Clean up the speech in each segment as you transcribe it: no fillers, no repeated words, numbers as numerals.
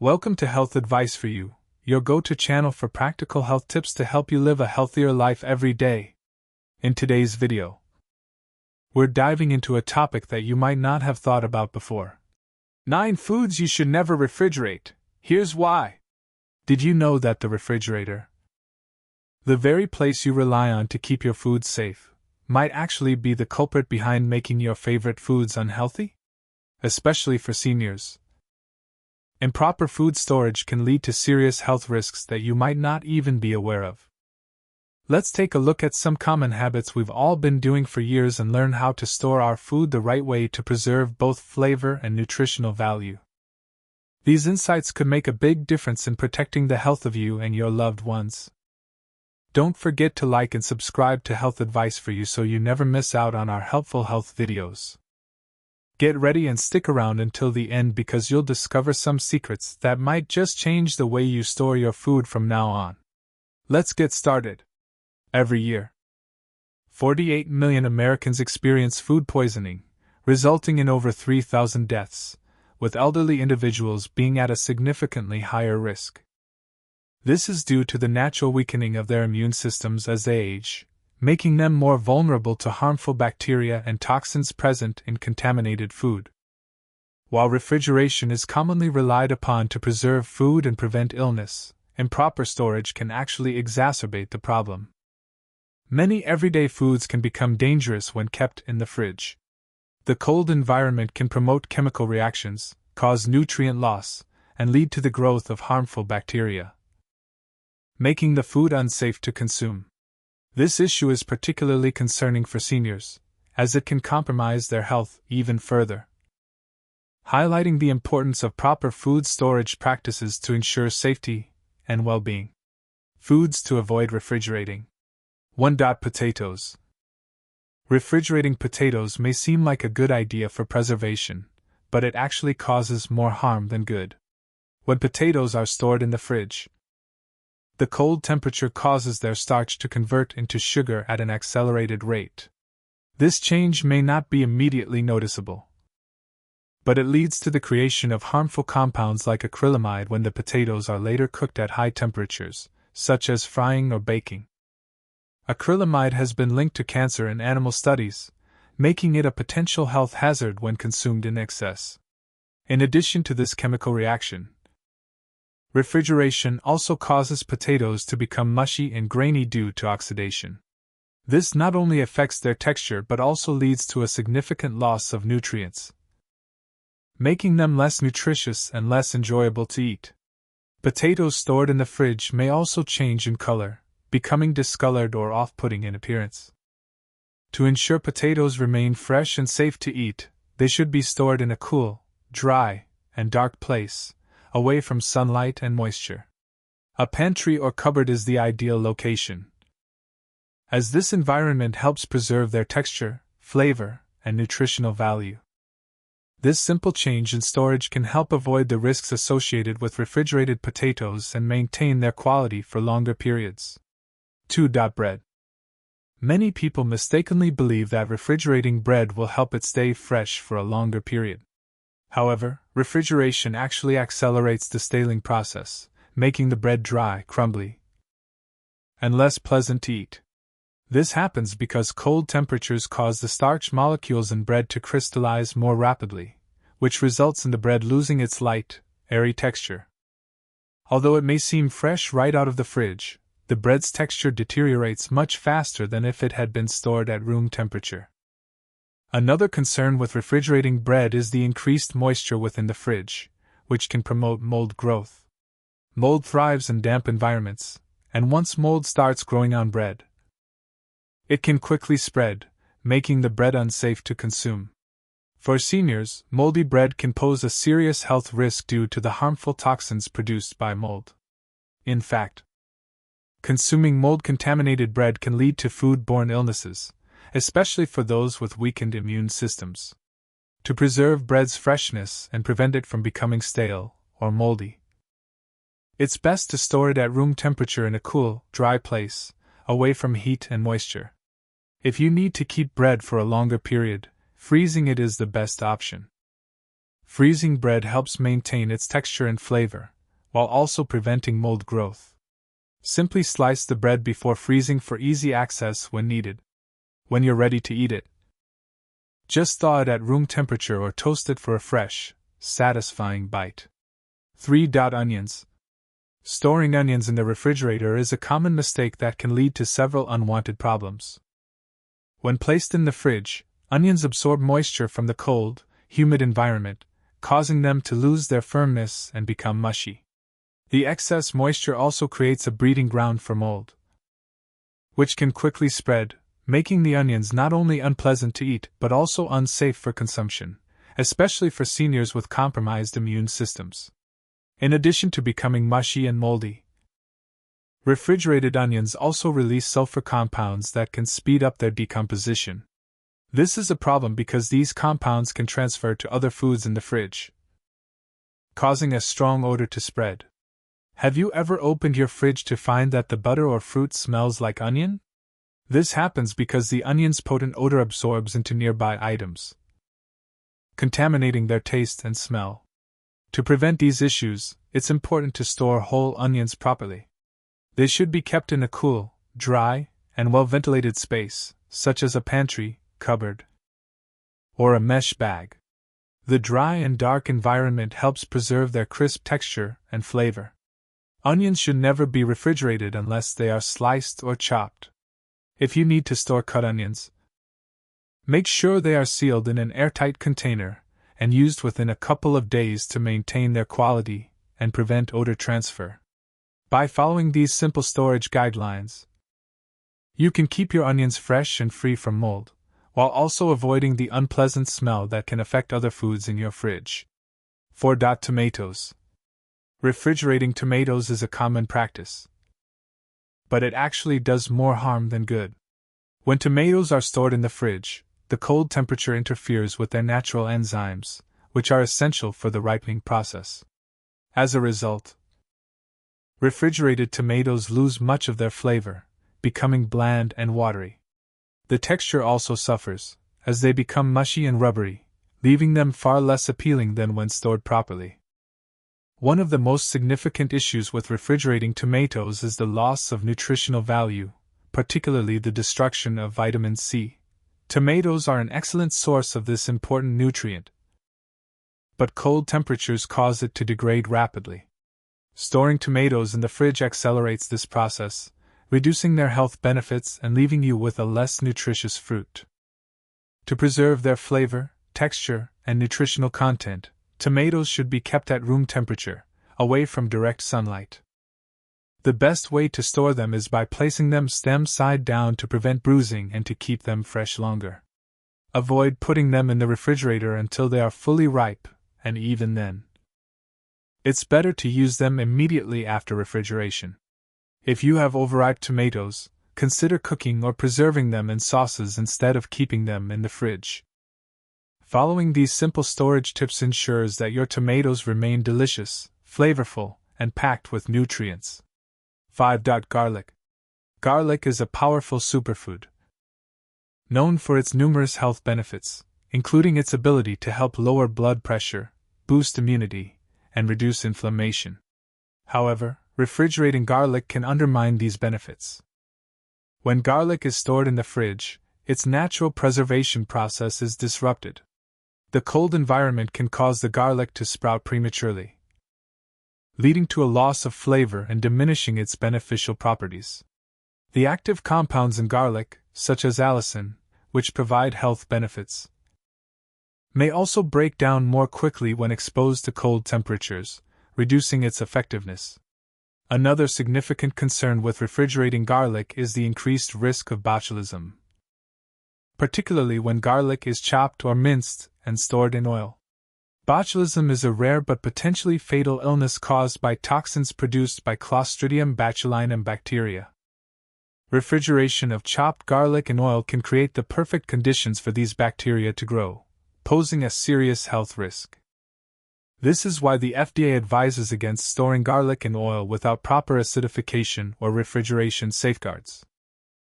Welcome to Health Advice for You, your go-to channel for practical health tips to help you live a healthier life every day. In today's video, we're diving into a topic that you might not have thought about before. 9 foods you should never refrigerate. Here's why. Did you know that the refrigerator, the very place you rely on to keep your food safe, might actually be the culprit behind making your favorite foods unhealthy? Especially for seniors. Improper food storage can lead to serious health risks that you might not even be aware of. Let's take a look at some common habits we've all been doing for years and learn how to store our food the right way to preserve both flavor and nutritional value. These insights could make a big difference in protecting the health of you and your loved ones. Don't forget to like and subscribe to Health Advice for You so you never miss out on our helpful health videos. Get ready and stick around until the end because you'll discover some secrets that might just change the way you store your food from now on. Let's get started. Every year, 48 million Americans experience food poisoning, resulting in over 3,000 deaths, with elderly individuals being at a significantly higher risk. This is due to the natural weakening of their immune systems as they age, making them more vulnerable to harmful bacteria and toxins present in contaminated food. While refrigeration is commonly relied upon to preserve food and prevent illness, improper storage can actually exacerbate the problem. Many everyday foods can become dangerous when kept in the fridge. The cold environment can promote chemical reactions, cause nutrient loss, and lead to the growth of harmful bacteria, making the food unsafe to consume. This issue is particularly concerning for seniors, as it can compromise their health even further. Highlighting the importance of proper food storage practices to ensure safety and well-being. Foods to avoid refrigerating. 1. Potatoes. Refrigerating potatoes may seem like a good idea for preservation, but it actually causes more harm than good. When potatoes are stored in the fridge, the cold temperature causes their starch to convert into sugar at an accelerated rate. This change may not be immediately noticeable, but it leads to the creation of harmful compounds like acrylamide when the potatoes are later cooked at high temperatures, such as frying or baking. Acrylamide has been linked to cancer in animal studies, making it a potential health hazard when consumed in excess. In addition to this chemical reaction, refrigeration also causes potatoes to become mushy and grainy due to oxidation. This not only affects their texture but also leads to a significant loss of nutrients, making them less nutritious and less enjoyable to eat. Potatoes stored in the fridge may also change in color, becoming discolored or off-putting in appearance. To ensure potatoes remain fresh and safe to eat, they should be stored in a cool, dry, and dark place, away from sunlight and moisture. A pantry or cupboard is the ideal location, as this environment helps preserve their texture, flavor, and nutritional value. This simple change in storage can help avoid the risks associated with refrigerated potatoes and maintain their quality for longer periods. 2. Bread. Many people mistakenly believe that refrigerating bread will help it stay fresh for a longer period. However, refrigeration actually accelerates the staling process, making the bread dry, crumbly, and less pleasant to eat. This happens because cold temperatures cause the starch molecules in bread to crystallize more rapidly, which results in the bread losing its light, airy texture. Although it may seem fresh right out of the fridge, the bread's texture deteriorates much faster than if it had been stored at room temperature. Another concern with refrigerating bread is the increased moisture within the fridge, which can promote mold growth. Mold thrives in damp environments, and once mold starts growing on bread, it can quickly spread, making the bread unsafe to consume. For seniors, moldy bread can pose a serious health risk due to the harmful toxins produced by mold. In fact, consuming mold-contaminated bread can lead to food-borne illnesses, especially for those with weakened immune systems. To preserve bread's freshness and prevent it from becoming stale or moldy, it's best to store it at room temperature in a cool, dry place, away from heat and moisture. If you need to keep bread for a longer period, freezing it is the best option. Freezing bread helps maintain its texture and flavor, while also preventing mold growth. Simply slice the bread before freezing for easy access when needed. When you're ready to eat it, just thaw it at room temperature or toast it for a fresh, satisfying bite. 3. Onions. Storing onions in the refrigerator is a common mistake that can lead to several unwanted problems. When placed in the fridge, onions absorb moisture from the cold, humid environment, causing them to lose their firmness and become mushy. The excess moisture also creates a breeding ground for mold, which can quickly spread, making the onions not only unpleasant to eat but also unsafe for consumption, especially for seniors with compromised immune systems. In addition to becoming mushy and moldy, refrigerated onions also release sulfur compounds that can speed up their decomposition. This is a problem because these compounds can transfer to other foods in the fridge, causing a strong odor to spread. Have you ever opened your fridge to find that the butter or fruit smells like onion? This happens because the onion's potent odor absorbs into nearby items, contaminating their taste and smell. To prevent these issues, it's important to store whole onions properly. They should be kept in a cool, dry, and well-ventilated space, such as a pantry, cupboard, or a mesh bag. The dry and dark environment helps preserve their crisp texture and flavor. Onions should never be refrigerated unless they are sliced or chopped. If you need to store cut onions, make sure they are sealed in an airtight container and used within a couple of days to maintain their quality and prevent odor transfer. By following these simple storage guidelines, you can keep your onions fresh and free from mold, while also avoiding the unpleasant smell that can affect other foods in your fridge. 4. Tomatoes. Refrigerating tomatoes is a common practice, but it actually does more harm than good. When tomatoes are stored in the fridge, the cold temperature interferes with their natural enzymes, which are essential for the ripening process. As a result, refrigerated tomatoes lose much of their flavor, becoming bland and watery. The texture also suffers, as they become mushy and rubbery, leaving them far less appealing than when stored properly. One of the most significant issues with refrigerating tomatoes is the loss of nutritional value, particularly the destruction of vitamin C. Tomatoes are an excellent source of this important nutrient, but cold temperatures cause it to degrade rapidly. Storing tomatoes in the fridge accelerates this process, reducing their health benefits and leaving you with a less nutritious fruit. To preserve their flavor, texture, and nutritional content, tomatoes should be kept at room temperature, away from direct sunlight. The best way to store them is by placing them stem side down to prevent bruising and to keep them fresh longer. Avoid putting them in the refrigerator until they are fully ripe, and even then, it's better to use them immediately after refrigeration. If you have overripe tomatoes, consider cooking or preserving them in sauces instead of keeping them in the fridge. Following these simple storage tips ensures that your tomatoes remain delicious, flavorful, and packed with nutrients. 5. Garlic. Garlic is a powerful superfood, known for its numerous health benefits, including its ability to help lower blood pressure, boost immunity, and reduce inflammation. However, refrigerating garlic can undermine these benefits. When garlic is stored in the fridge, its natural preservation process is disrupted. The cold environment can cause the garlic to sprout prematurely, leading to a loss of flavor and diminishing its beneficial properties. The active compounds in garlic, such as allicin, which provide health benefits, may also break down more quickly when exposed to cold temperatures, reducing its effectiveness. Another significant concern with refrigerating garlic is the increased risk of botulism, particularly when garlic is chopped or minced and stored in oil. Botulism is a rare but potentially fatal illness caused by toxins produced by Clostridium botulinum bacteria. Refrigeration of chopped garlic in oil can create the perfect conditions for these bacteria to grow, posing a serious health risk. This is why the FDA advises against storing garlic in oil without proper acidification or refrigeration safeguards,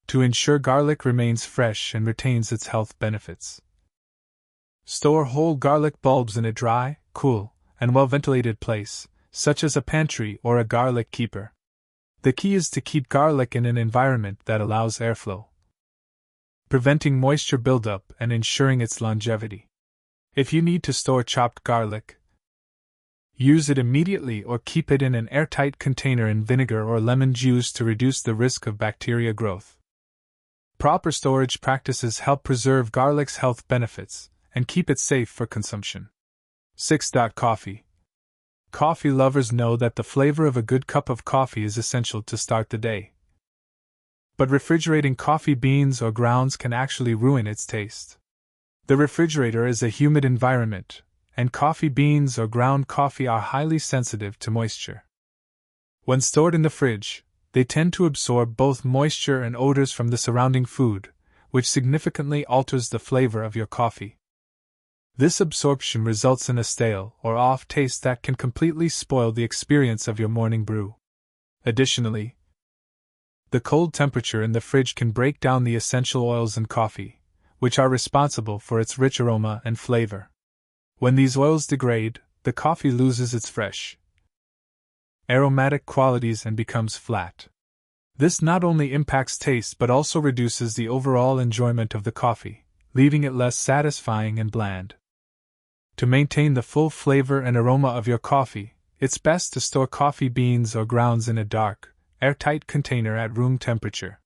to ensure garlic remains fresh and retains its health benefits. Store whole garlic bulbs in a dry, cool, and well-ventilated place, such as a pantry or a garlic keeper. The key is to keep garlic in an environment that allows airflow, preventing moisture buildup and ensuring its longevity. If you need to store chopped garlic, use it immediately or keep it in an airtight container in vinegar or lemon juice to reduce the risk of bacteria growth. Proper storage practices help preserve garlic's health benefits and keep it safe for consumption. 6. Coffee. Coffee lovers know that the flavor of a good cup of coffee is essential to start the day. But refrigerating coffee beans or grounds can actually ruin its taste. The refrigerator is a humid environment, and coffee beans or ground coffee are highly sensitive to moisture. When stored in the fridge, they tend to absorb both moisture and odors from the surrounding food, which significantly alters the flavor of your coffee. This absorption results in a stale or off taste that can completely spoil the experience of your morning brew. Additionally, the cold temperature in the fridge can break down the essential oils in coffee, which are responsible for its rich aroma and flavor. When these oils degrade, the coffee loses its fresh, aromatic qualities and becomes flat. This not only impacts taste but also reduces the overall enjoyment of the coffee, leaving it less satisfying and bland. To maintain the full flavor and aroma of your coffee, it's best to store coffee beans or grounds in a dark, airtight container at room temperature.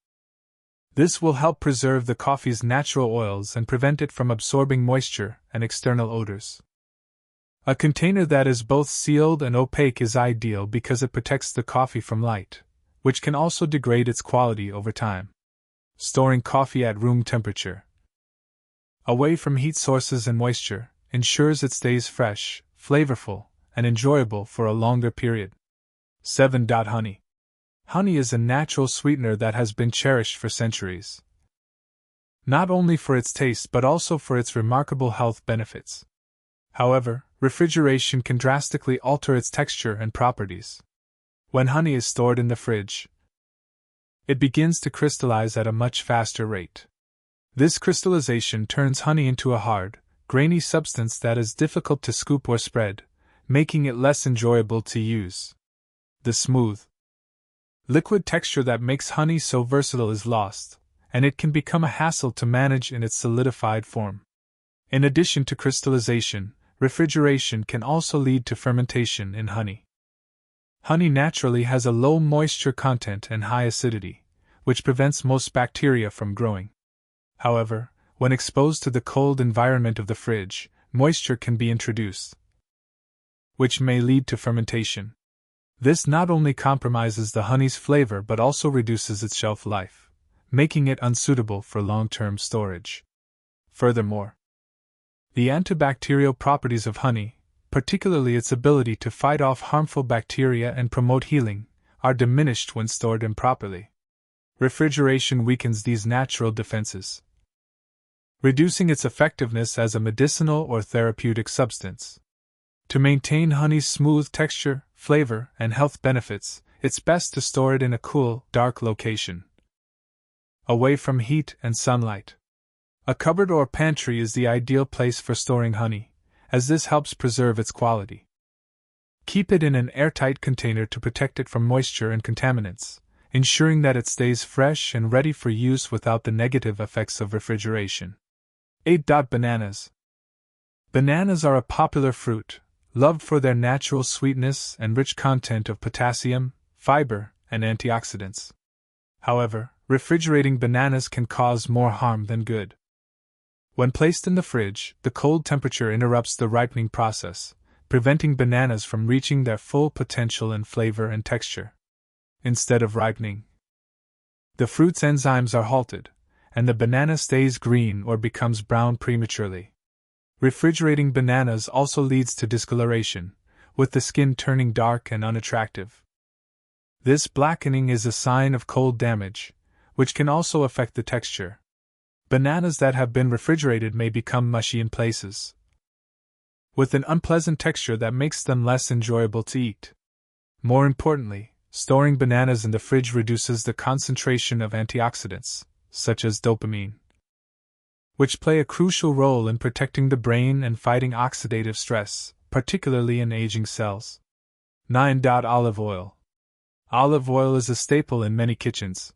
This will help preserve the coffee's natural oils and prevent it from absorbing moisture and external odors. A container that is both sealed and opaque is ideal because it protects the coffee from light, which can also degrade its quality over time. Storing coffee at room temperature, away from heat sources and moisture, ensures it stays fresh, flavorful, and enjoyable for a longer period. 7. Honey. Honey is a natural sweetener that has been cherished for centuries, not only for its taste but also for its remarkable health benefits. However, refrigeration can drastically alter its texture and properties. When honey is stored in the fridge, it begins to crystallize at a much faster rate. This crystallization turns honey into a hard, grainy substance that is difficult to scoop or spread, making it less enjoyable to use. The smooth, liquid texture that makes honey so versatile is lost, and it can become a hassle to manage in its solidified form. In addition to crystallization, refrigeration can also lead to fermentation in honey. Honey naturally has a low moisture content and high acidity, which prevents most bacteria from growing. However, when exposed to the cold environment of the fridge, moisture can be introduced, which may lead to fermentation. This not only compromises the honey's flavor but also reduces its shelf life, making it unsuitable for long-term storage. Furthermore, the antibacterial properties of honey, particularly its ability to fight off harmful bacteria and promote healing, are diminished when stored improperly. Refrigeration weakens these natural defenses, reducing its effectiveness as a medicinal or therapeutic substance. To maintain honey's smooth texture, flavor, and health benefits, it's best to store it in a cool, dark location, away from heat and sunlight. A cupboard or pantry is the ideal place for storing honey, as this helps preserve its quality. Keep it in an airtight container to protect it from moisture and contaminants, ensuring that it stays fresh and ready for use without the negative effects of refrigeration. 8. Bananas. Bananas are a popular fruit, loved for their natural sweetness and rich content of potassium, fiber, and antioxidants. However, refrigerating bananas can cause more harm than good. When placed in the fridge, the cold temperature interrupts the ripening process, preventing bananas from reaching their full potential in flavor and texture. Instead of ripening, the fruit's enzymes are halted, and the banana stays green or becomes brown prematurely. Refrigerating bananas also leads to discoloration, with the skin turning dark and unattractive. This blackening is a sign of cold damage, which can also affect the texture. Bananas that have been refrigerated may become mushy in places, with an unpleasant texture that makes them less enjoyable to eat. More importantly, storing bananas in the fridge reduces the concentration of antioxidants, such as dopamine, which play a crucial role in protecting the brain and fighting oxidative stress, particularly in aging cells. 9. Olive oil. Olive oil is a staple in many kitchens.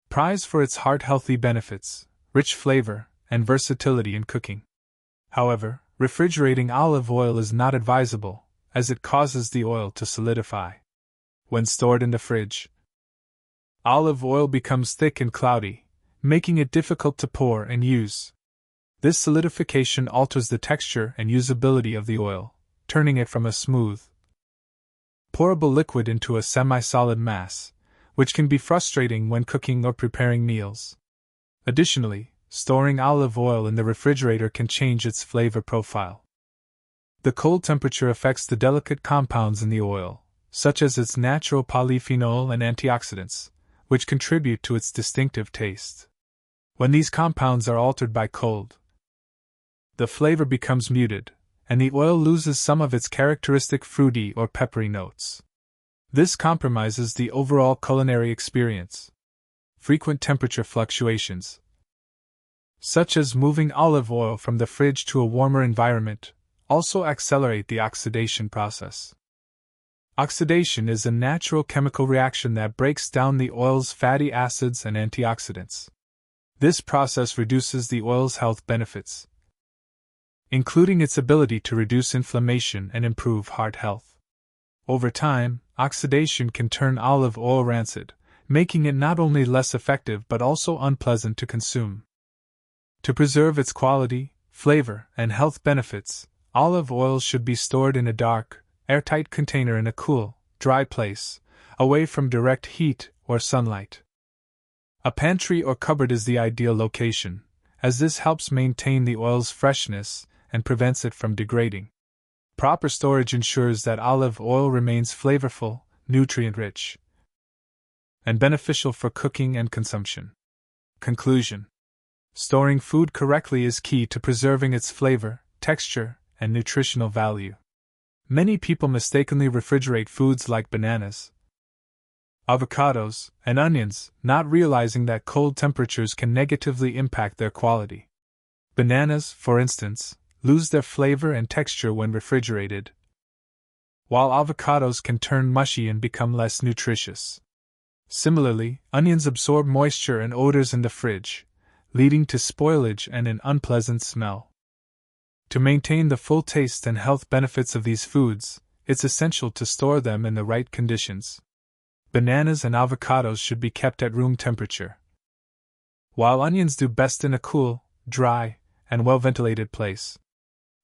Prized for its heart-healthy benefits, rich flavor, and versatility in cooking. However, refrigerating olive oil is not advisable, as it causes the oil to solidify. When stored in the fridge, olive oil becomes thick and cloudy, making it difficult to pour and use. This solidification alters the texture and usability of the oil, turning it from a smooth, pourable liquid into a semi-solid mass, which can be frustrating when cooking or preparing meals. Additionally, storing olive oil in the refrigerator can change its flavor profile. The cold temperature affects the delicate compounds in the oil, such as its natural polyphenol and antioxidants, which contribute to its distinctive taste. When these compounds are altered by cold, the flavor becomes muted, and the oil loses some of its characteristic fruity or peppery notes. This compromises the overall culinary experience. Frequent temperature fluctuations, such as moving olive oil from the fridge to a warmer environment, also accelerate the oxidation process. Oxidation is a natural chemical reaction that breaks down the oil's fatty acids and antioxidants. This process reduces the oil's health benefits, including its ability to reduce inflammation and improve heart health. Over time, oxidation can turn olive oil rancid, making it not only less effective but also unpleasant to consume. To preserve its quality, flavor, and health benefits, olive oil should be stored in a dark, airtight container in a cool, dry place, away from direct heat or sunlight. A pantry or cupboard is the ideal location, as this helps maintain the oil's freshness and prevents it from degrading. Proper storage ensures that olive oil remains flavorful, nutrient-rich, and beneficial for cooking and consumption. Conclusion: storing food correctly is key to preserving its flavor, texture, and nutritional value. Many people mistakenly refrigerate foods like bananas, avocados, and onions, not realizing that cold temperatures can negatively impact their quality. Bananas, for instance, lose their flavor and texture when refrigerated, while avocados can turn mushy and become less nutritious. Similarly, onions absorb moisture and odors in the fridge, leading to spoilage and an unpleasant smell. To maintain the full taste and health benefits of these foods, it's essential to store them in the right conditions. Bananas and avocados should be kept at room temperature, while onions do best in a cool, dry, and well-ventilated place.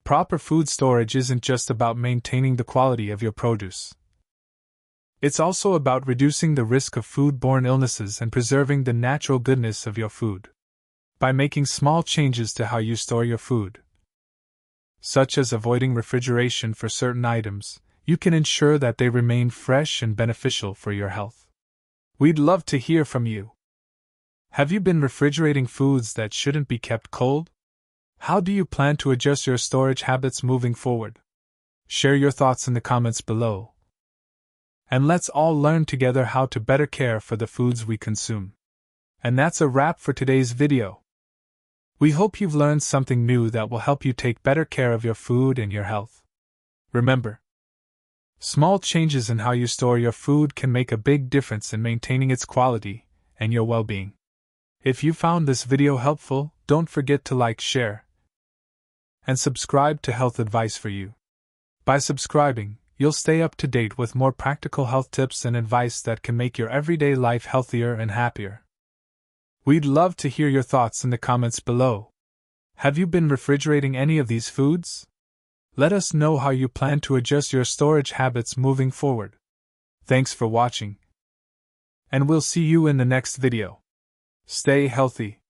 Proper food storage isn't just about maintaining the quality of your produce. It's also about reducing the risk of foodborne illnesses and preserving the natural goodness of your food. By making small changes to how you store your food, such as avoiding refrigeration for certain items, you can ensure that they remain fresh and beneficial for your health. We'd love to hear from you. Have you been refrigerating foods that shouldn't be kept cold? How do you plan to adjust your storage habits moving forward? Share your thoughts in the comments below. And let's all learn together how to better care for the foods we consume. And that's a wrap for today's video. We hope you've learned something new that will help you take better care of your food and your health. Remember, small changes in how you store your food can make a big difference in maintaining its quality and your well-being. If you found this video helpful, don't forget to like, share, and subscribe to Health Advice for You. By subscribing, you'll stay up to date with more practical health tips and advice that can make your everyday life healthier and happier. We'd love to hear your thoughts in the comments below. Have you been refrigerating any of these foods? Let us know how you plan to adjust your storage habits moving forward. Thanks for watching, and we'll see you in the next video. Stay healthy.